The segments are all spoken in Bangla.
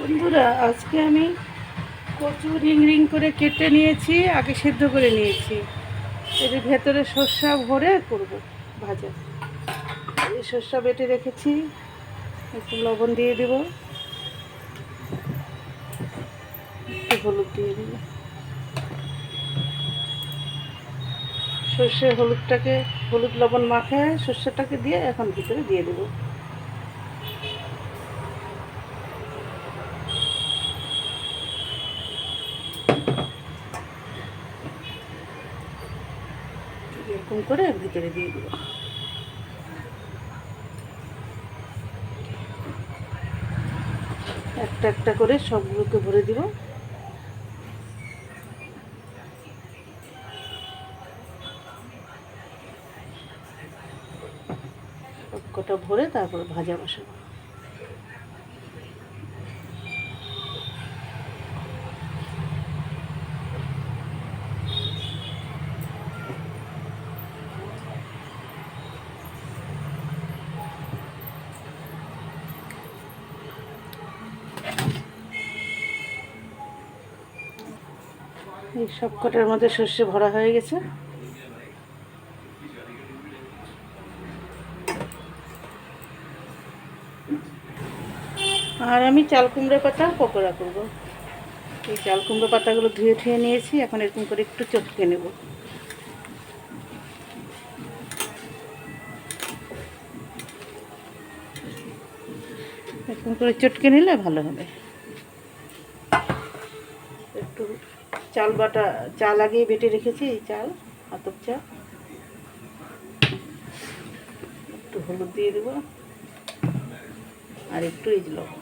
বন্ধুরা, আজকে আমি কচু রিং রিং করে কেটে নিয়েছি, আগে সেদ্ধ করে নিয়েছি। এর ভেতরে সর্ষা ভরে করব ভাজা। এই সর্ষা বেটে রেখেছি, একটু লবণ দিয়ে দেব, একটু হলুদ দিয়ে দেব। সর্ষে হলুদটাকে হলুদ লবণ মাখায় সর্ষেটাকে দিয়ে এখন ভিতরে দিয়ে দেবো। এরকম করে ভিতরে দিয়ে দেবো। একটা একটা করে সবগুলোকে ভরে দিব। সবকটা ভরে তারপরে ভাজা বসাবো। এই সবকটার মধ্যে সর্ষে ভরা হয়ে গেছে। আর আমি চাল কুমড়ো পাতা পকোড়া করব। এই চাল কুমড়ো পাতাগুলো ধুয়ে ধুয়ে নিয়েছি, এখন এরকম করে একটু চটকে নেব। এরকম করে চটকে নিলে ভালো হবে। একটু চাল আগেই বেটে রেখেছি, এই চাল আতপ চাল। একটু হলুদ দিয়ে দেবো, আর একটু লবণ,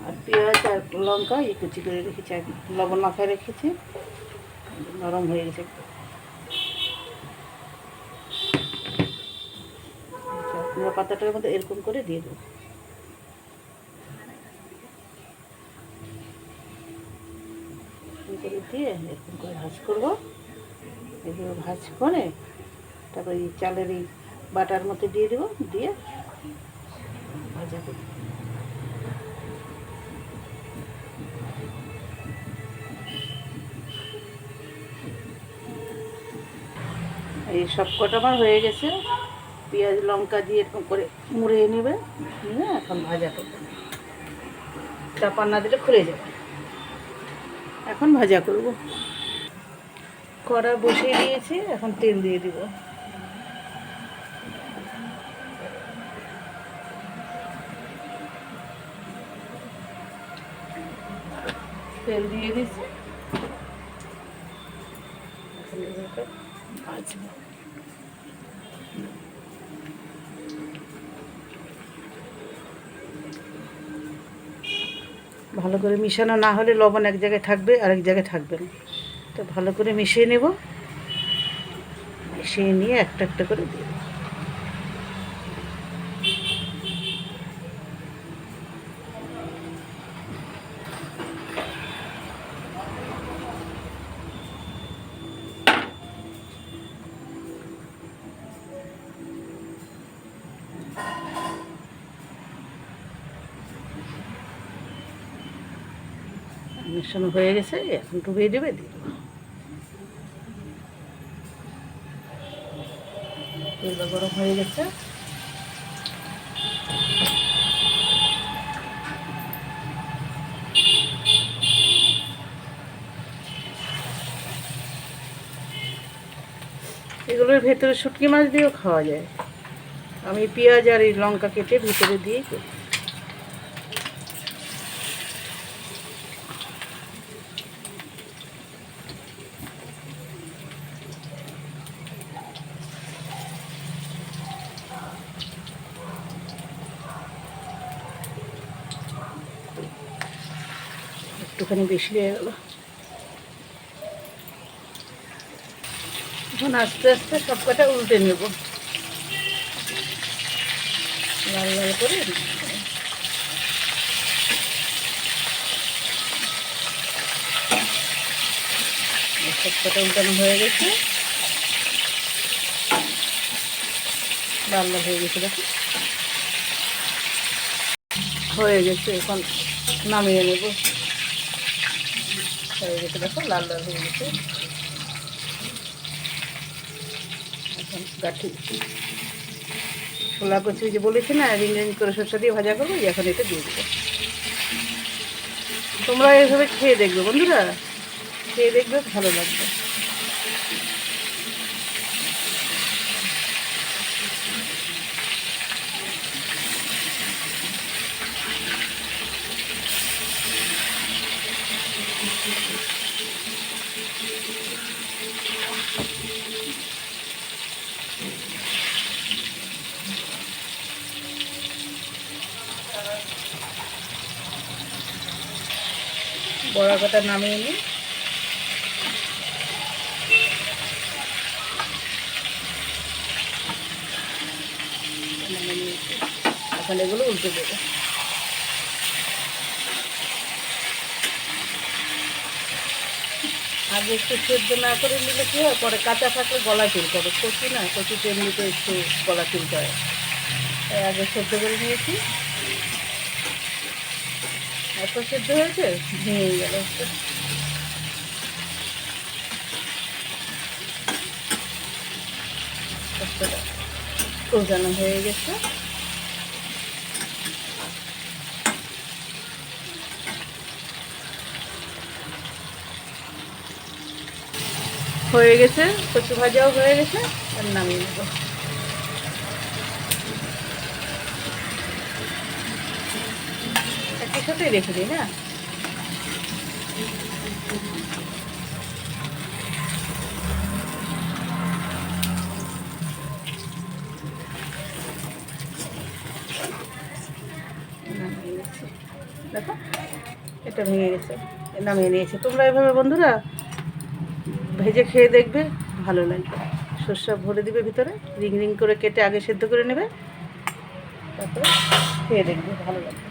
আর পেঁয়াজ আর লঙ্কা এই কুচি করে রেখেছি, লবণ মাখায় রেখেছি, নরম হয়ে গেছে। কুমড়ো পাতাটার মধ্যে এরকম করে দিয়ে দেবো। করে দিয়ে এরকম করে ভাজ করবো। এগুলো ভাজ করে তারপর এই চালের এই বাটার মধ্যে দিয়ে দেবো, দিয়ে ভাজা করবো। এই সব কটা আমার হয়ে গেছে। পেঁয়াজ লঙ্কা দিয়ে এরকম করে মুড়িয়ে নেবে, নিয়ে এখন ভাজা করবে। চাপা না দিলে খুলে যাবে। এখন ভাজা করব। কড়া বসিয়ে দিয়েছি, এখন তেল দিয়ে দিব। তেল দিয়ে দিচ্ছি, ভাজবো। ভালো করে মিশানো না হলে লবণ এক জায়গায় থাকবে, আরেক জায়গায় থাকবে না। তো ভালো করে মিশিয়ে নেব, মিশিয়ে নিয়ে একটা একটা করে দিয়ে দেবো। মিশানো হয়ে গেছে, এখন ডুবিয়ে দেবে, দিয়ে দেবো। তেলটা গরম হয়ে গেছে। এগুলোর ভেতরে শুটকি মাছ দিয়েও খাওয়া যায়। আমি পেঁয়াজ আর এই লঙ্কা কেটে ভিতরে দিয়েই করি। একটুখানি বেশি হয়ে গেল। এখন আস্তে আস্তে সব কটা উল্টে নেব, লাল লাল করে। সব কটা উল্টানো হয়ে গেছে, লাল লাল হয়ে গেছে। দেখো হয়ে গেছে, এখন নামিয়ে নেব। হয়ে গেছে, দেখো লাল লাল হয়ে গেছে। এখন গাঠি ছোলা কচু যে বলেছি না, রিং রিং করে সরষা দিয়ে ভাজা করবো, এখন এটা দিয়ে দেবো। তোমরা এইভাবে খেয়ে দেখবে বন্ধুরা, খেয়ে দেখবে, ভালো লাগবে। বড়া কটা নামিয়ে নিই। এখন এগুলো উল্টে দেবো। আগে একটু সেদ্ধ না করে নিলে কী হয়, পরে কাঁচা থাকলে গলা চুলকাবে। কচু না, কচুতে এমনিতে একটু গলা চুলকায়। তাই আগে সেদ্ধ করে নিয়েছি। এত সেদ্ধ হয়েছে, ভেঙে গেল। কষানো হয়ে গেছে। হয়ে গেছে, কচু ভাজাও হয়ে গেছে, আর নামিয়ে নেব। একই সাথে রেখে দিই না। নামিয়ে নিচ্ছি, দেখো এটা ভেঙে গেছে, নামিয়ে নিয়েছি। তোমরা এভাবে বন্ধুরা ভেজে খেয়ে দেখবে, ভালো লাগবে। সর্ষা ভরে দিবে ভিতরে, রিং রিং করে কেটে আগে সেদ্ধ করে নেবে, তারপরে খেয়ে দেখবে, ভালো লাগবে।